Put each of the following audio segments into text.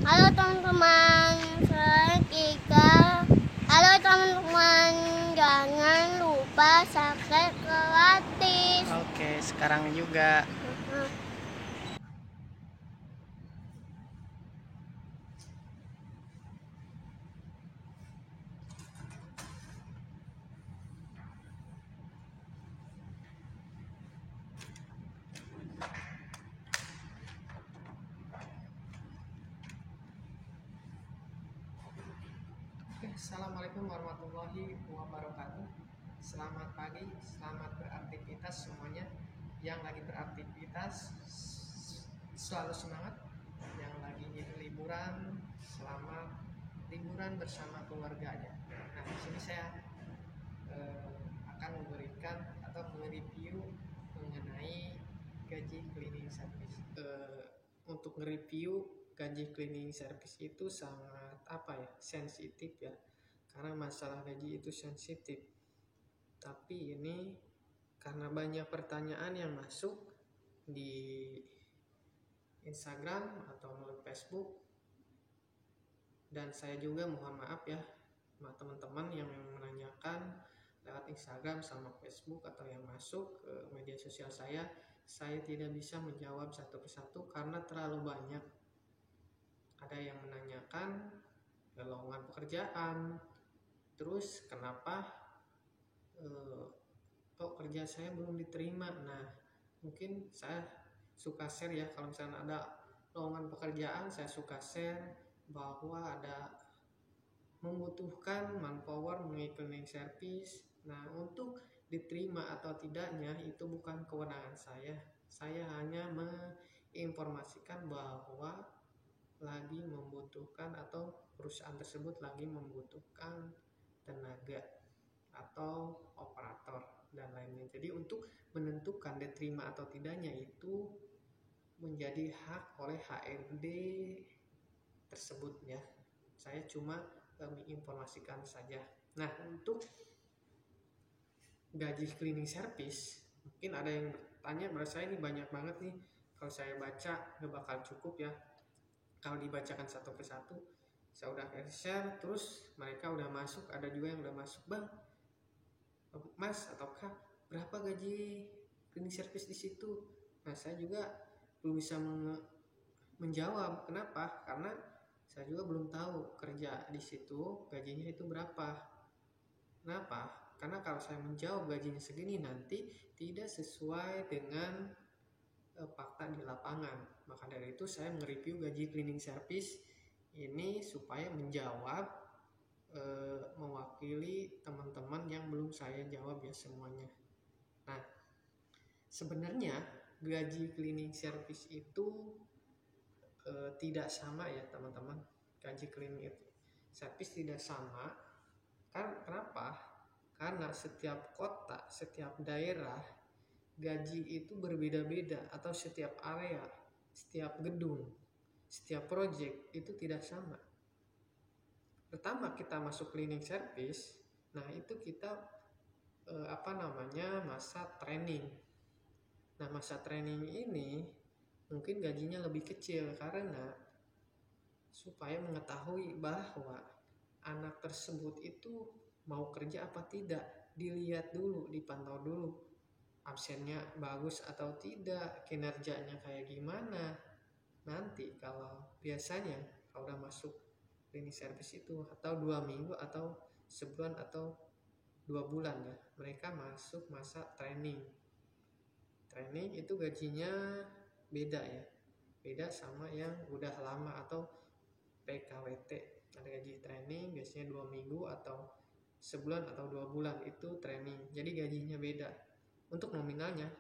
Halo teman-teman, saya Kika. Halo teman-teman, jangan lupa subscribe gratis. Oke, sekarang juga. Assalamualaikum warahmatullahi wabarakatuh. Selamat pagi, selamat beraktivitas semuanya. Yang lagi beraktivitas selalu semangat. Yang lagi liburan, selamat liburan bersama keluarganya. Nah, di sini saya akan memberikan atau mereview mengenai gaji cleaning service. Untuk nge-review gaji cleaning service itu sangat sensitif ya, karena masalah gaji itu sensitif. Tapi ini karena banyak pertanyaan yang masuk di Instagram atau melalui Facebook, dan saya juga mohon maaf ya sama teman-teman yang menanyakan lewat Instagram sama Facebook atau yang masuk ke media sosial saya tidak bisa menjawab satu persatu karena terlalu banyak. Ada yang menanyakan lowongan pekerjaan, terus kenapa kok kerja saya belum diterima. Nah, mungkin saya suka share ya, kalau misalnya ada lowongan pekerjaan saya suka share bahwa ada membutuhkan manpower mengenai cleaning service. Nah, untuk diterima atau tidaknya itu bukan kewenangan saya. Saya hanya menginformasikan bahwa lagi membutuhkan atau perusahaan tersebut lagi membutuhkan tenaga atau operator dan lainnya. Jadi untuk menentukan diterima atau tidaknya itu menjadi hak oleh HRD tersebut ya. Saya cuma menginformasikan saja. Nah, untuk gaji cleaning service mungkin ada yang bertanya, menurut saya ini banyak banget nih, kalau saya baca gak bakal cukup ya kalau dibacakan satu persatu. Saya udah share, terus mereka udah masuk, ada juga yang udah masuk, bang, mas atau kak, berapa gaji cleaning service di situ? Nah, saya juga belum bisa menjawab. Kenapa? Karena saya juga belum tahu kerja di situ gajinya itu berapa. Kenapa? Karena kalau saya menjawab gajinya segini nanti tidak sesuai dengan fakta di lapangan. Maka dari itu saya nge-review gaji cleaning service ini supaya menjawab mewakili teman-teman yang belum saya jawab ya semuanya. Nah, sebenarnya gaji cleaning service itu tidak sama ya teman-teman. Gaji cleaning service tidak sama. Kenapa? Karena setiap kota, setiap daerah gaji itu berbeda-beda, atau setiap area, setiap gedung, setiap project itu tidak sama. Pertama kita masuk cleaning service, nah itu kita masa training. Nah, masa training ini mungkin gajinya lebih kecil karena supaya mengetahui bahwa anak tersebut itu mau kerja apa tidak, dilihat dulu, dipantau dulu, absennya bagus atau tidak, kinerjanya kayak gimana. Nanti kalau biasanya kalau udah masuk cleaning service itu atau 2 minggu atau sebulan atau 2 bulan ya, mereka masuk masa training itu gajinya beda ya, beda sama yang udah lama atau PKWT. Ada gaji training biasanya 2 minggu atau sebulan atau 2 bulan itu training, jadi gajinya beda. Untuk nominalnya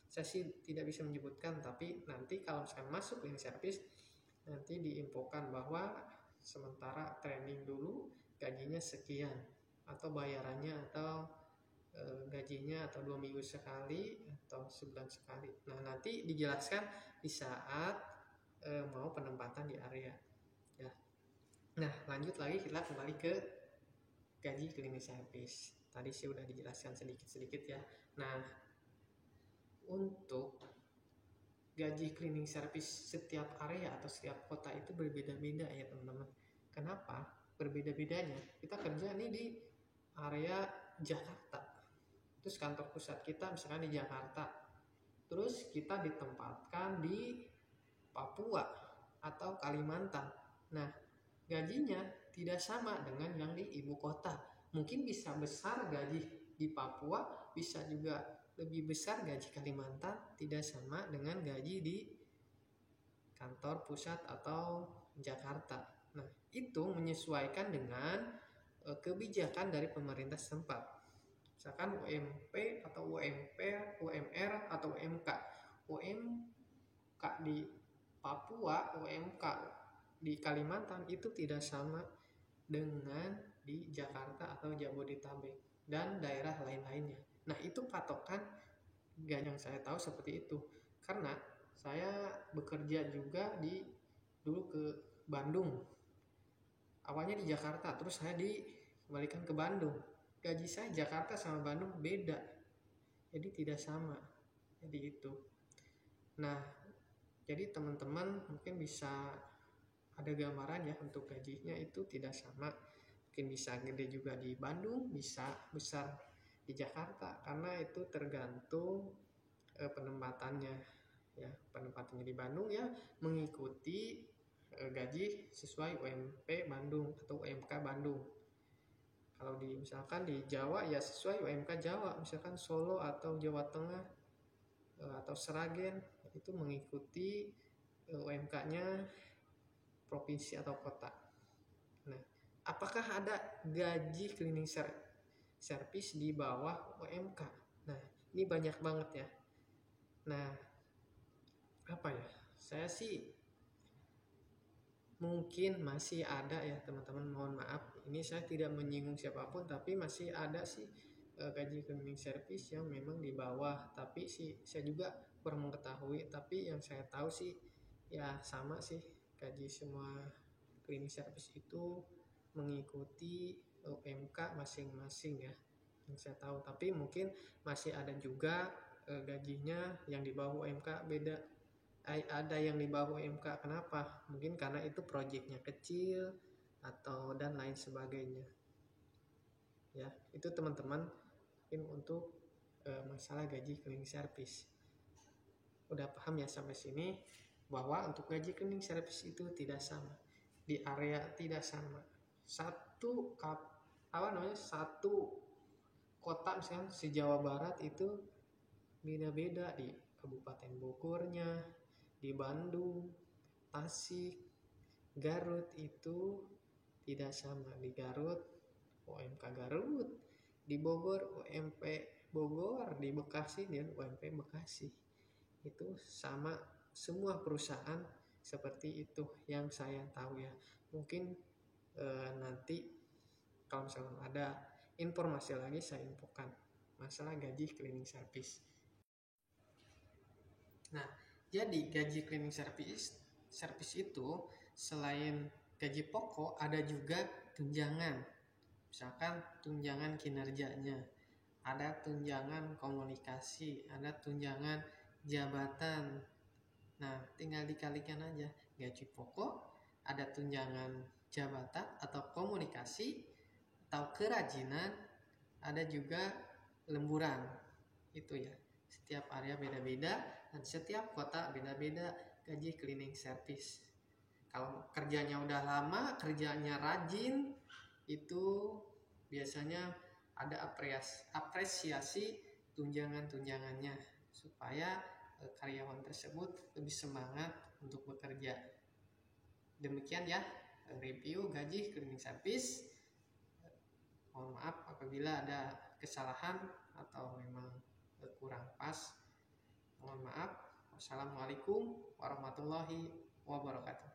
saya sih tidak bisa menyebutkan, tapi nanti kalau misalkan masuk cleaning service nanti diinfokan bahwa sementara training dulu gajinya sekian, atau bayarannya atau gajinya atau 2 minggu sekali atau sebulan sekali. Nah, nanti dijelaskan di saat mau penempatan di area ya. Nah, lanjut lagi, kita kembali ke gaji cleaning service. Tadi sih udah dijelaskan sedikit-sedikit ya. Nah, untuk gaji cleaning service setiap area atau setiap kota itu berbeda-beda ya teman-teman. Kenapa berbeda-bedanya? Kita kerja nih di area Jakarta, terus kantor pusat kita misalkan di Jakarta, terus kita ditempatkan di Papua atau Kalimantan. Nah, gajinya tidak sama dengan yang di ibu kota. Mungkin bisa besar gaji di Papua, bisa juga lebih besar gaji Kalimantan, tidak sama dengan gaji di kantor pusat atau Jakarta. Nah, itu menyesuaikan dengan kebijakan dari pemerintah setempat. Misalkan UMP atau UMP, UMR atau UMK. UMK di Papua, UMK di Kalimantan itu tidak sama dengan di Jakarta atau Jabodetabek dan daerah lain-lainnya. Nah, itu patokan yang saya tahu seperti itu. Karena saya bekerja juga dulu ke Bandung. Awalnya di Jakarta, terus saya dikembalikan ke Bandung. Gaji saya Jakarta sama Bandung beda. Jadi tidak sama. Jadi itu. Nah, jadi teman-teman mungkin bisa ada gambaran ya untuk gajinya itu tidak sama. Mungkin bisa gede juga di Bandung, bisa besar di Jakarta, karena itu tergantung penempatannya ya. Penempatannya di Bandung ya mengikuti gaji sesuai UMP Bandung atau UMK Bandung. Kalau misalkan di Jawa ya sesuai UMK Jawa, misalkan Solo atau Jawa Tengah atau Sragen itu mengikuti UMK-nya provinsi atau kota. Nah, apakah ada gaji cleaning service di bawah UMK? Nah, ini banyak banget ya. Nah, apa ya? Saya sih mungkin masih ada ya teman-teman, mohon maaf. Ini saya tidak menyinggung siapapun, tapi masih ada sih gaji cleaning service yang memang di bawah. Tapi sih saya juga kurang mengetahui. Tapi yang saya tahu sih ya sama sih. Gaji semua cleaning service itu mengikuti UMK masing-masing ya, yang saya tahu. Tapi mungkin masih ada juga gajinya yang di bawah UMK beda. Ada yang di bawah UMK. Kenapa? Mungkin karena itu proyeknya kecil atau dan lain sebagainya. Ya, itu teman-teman mungkin untuk masalah gaji cleaning service. Udah paham ya sampai sini? Bahwa untuk gaji cleaning service itu tidak sama, di area tidak sama. Satu kota misalnya se-Jawa Barat itu beda-beda, di Kabupaten Bogornya, di Bandung, Tasik, Garut itu tidak sama. Di Garut UMK Garut, di Bogor UMP Bogor, di Bekasi dan UMP Bekasi. Itu sama semua perusahaan seperti itu yang saya tahu ya. Mungkin nanti kalau misalnya ada informasi lagi saya infokan masalah gaji cleaning service. Nah, jadi gaji cleaning service itu selain gaji pokok ada juga tunjangan. Misalkan tunjangan kinerjanya, ada tunjangan komunikasi, ada tunjangan jabatan. Nah, tinggal dikalikan aja. Gaji pokok, ada tunjangan jabatan atau komunikasi atau kerajinan, ada juga lemburan. Itu ya. Setiap area beda-beda dan setiap kota beda-beda gaji cleaning service. Kalau kerjanya udah lama, kerjanya rajin, itu biasanya ada apresiasi tunjangan-tunjangannya supaya karyawan tersebut lebih semangat untuk bekerja. Demikian ya review gaji cleaning service. Mohon maaf apabila ada kesalahan atau memang kurang pas. Mohon maaf. Wassalamualaikum warahmatullahi wabarakatuh.